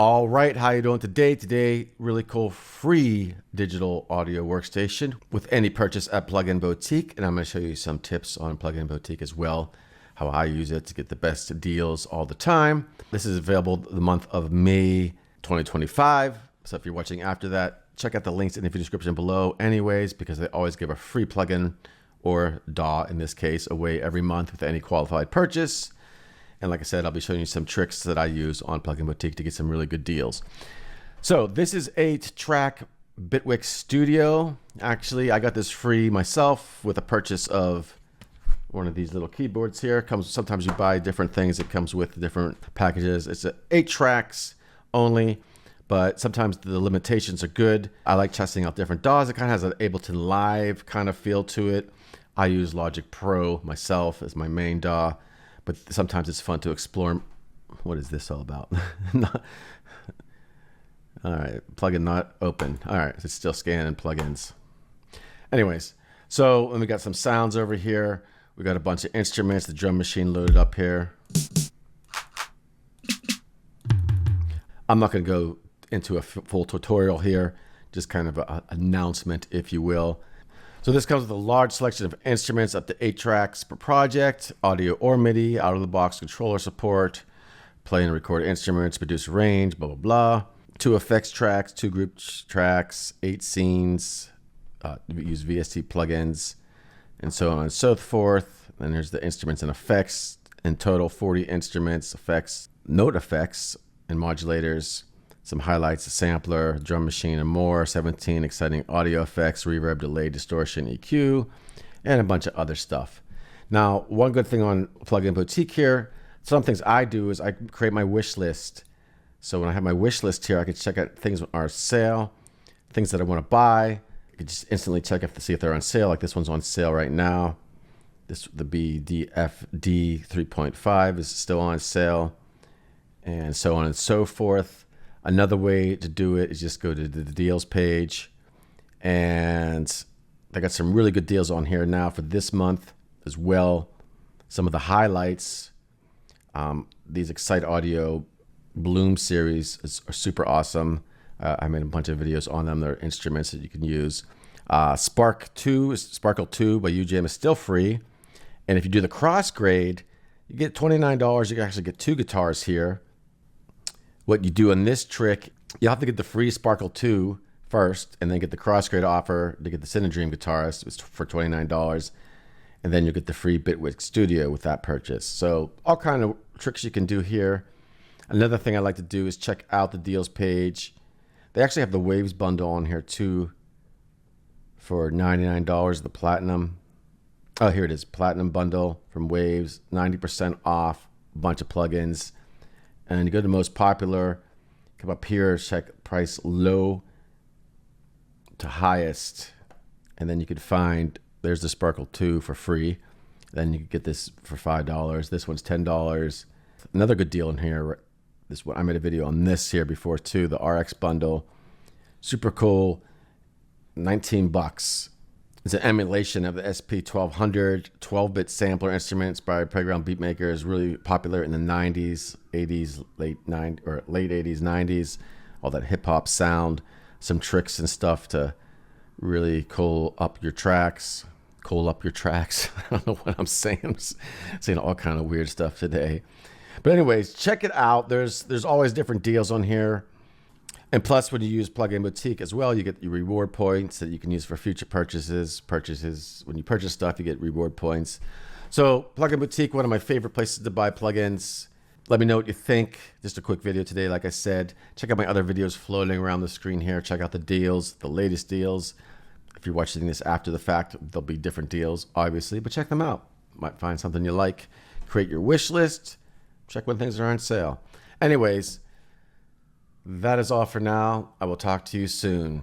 All right, how you doing today? Today, really cool free digital audio workstation with any purchase at Plugin Boutique, and I'm going to show you some tips on Plugin Boutique as well, how I use it to get the best deals all the time. This is available the month of May 2025, so if you're watching after that, check out the links in the video description below anyways, because they always give a free plugin or DAW in this case away every month with any qualified purchase. And like I said, I'll be showing you some tricks that I use on Plugin Boutique to get some really good deals. So this is 8-track Bitwig Studio. Actually, I got this free myself with a purchase of one of these little keyboards here. Sometimes you buy different things. It comes with different packages. It's 8 tracks only, but sometimes the limitations are good. I like testing out different DAWs. It kind of has an Ableton Live kind of feel to it. I use Logic Pro myself as my main DAW. But sometimes it's fun to explore. What is this all about? All right, plugin not open. All right, it's still scanning plugins. Anyways, so we got some sounds over here. We got a bunch of instruments, the drum machine loaded up here. I'm not going to go into a full tutorial here, just kind of an announcement, if you will. So this comes with a large selection of instruments, up to 8 tracks per project, audio or MIDI, out-of-the-box controller support, play and record instruments, produce range, blah, blah, blah. 2 effects tracks, 2 group tracks, 8 scenes, use VST plugins, and so on and so forth. Then there's the instruments and effects. In total, 40 instruments, effects, note effects, and modulators. Some highlights, a sampler, drum machine, and more. 17 exciting audio effects, reverb, delay, distortion, EQ, and a bunch of other stuff. Now, one good thing on Plugin Boutique here, some things I do is I create my wish list. So when I have my wish list here, I can check out things that are on sale, things that I want to buy. I can just instantly check to see if they're on sale. Like this one's on sale right now. The BDFD 3.5 is still on sale, and so on and so forth. Another way to do it is just go to the deals page, and I got some really good deals on here now for this month as well. Some of the highlights, these Excite Audio Bloom series are super awesome. I made a bunch of videos on them. They're instruments that you can use. Sparkle 2 by UJM is still free, and if you do the crossgrade, you get $29. You can actually get 2 guitars here. What you do on this trick, you have to get the free Sparkle 2 first, and then get the crossgrade offer to get the Cinedream guitarist. It's for $29, and then you get the free Bitwig Studio with that purchase. So all kind of tricks you can do here. Another thing I like to do is check out the deals page. They actually have the Waves bundle on here too for $99, the Platinum. Oh, here it is, Platinum bundle from Waves, 90% off, a bunch of plugins. And you go to most popular, come up here, check price low to highest. And then you could find, there's the Sparkle 2 for free. Then you could get this for $5. This one's $10. Another good deal in here. This one, I made a video on this here before too, the RX bundle. Super cool, 19 bucks. It's an emulation of the SP1200 12-bit sampler instrument inspired playground beat maker. Is really popular in the 90s, 80s, late 80s, 90s. All that hip hop sound, some tricks and stuff to really cool up your tracks. Cool up your tracks. I don't know what I'm saying. I'm saying all kind of weird stuff today. But anyways, check it out. There's always different deals on here. And plus, when you use Plugin Boutique as well, you get your reward points that you can use for future purchases. When you purchase stuff, you get reward points. So Plugin Boutique, one of my favorite places to buy plugins. Let me know what you think. Just a quick video today, like I said. Check out my other videos floating around the screen here. Check out the deals, the latest deals. If you're watching this after the fact, there'll be different deals, obviously, but check them out. Might find something you like. Create your wish list. Check when things are on sale. Anyways, that is all for now. I will talk to you soon.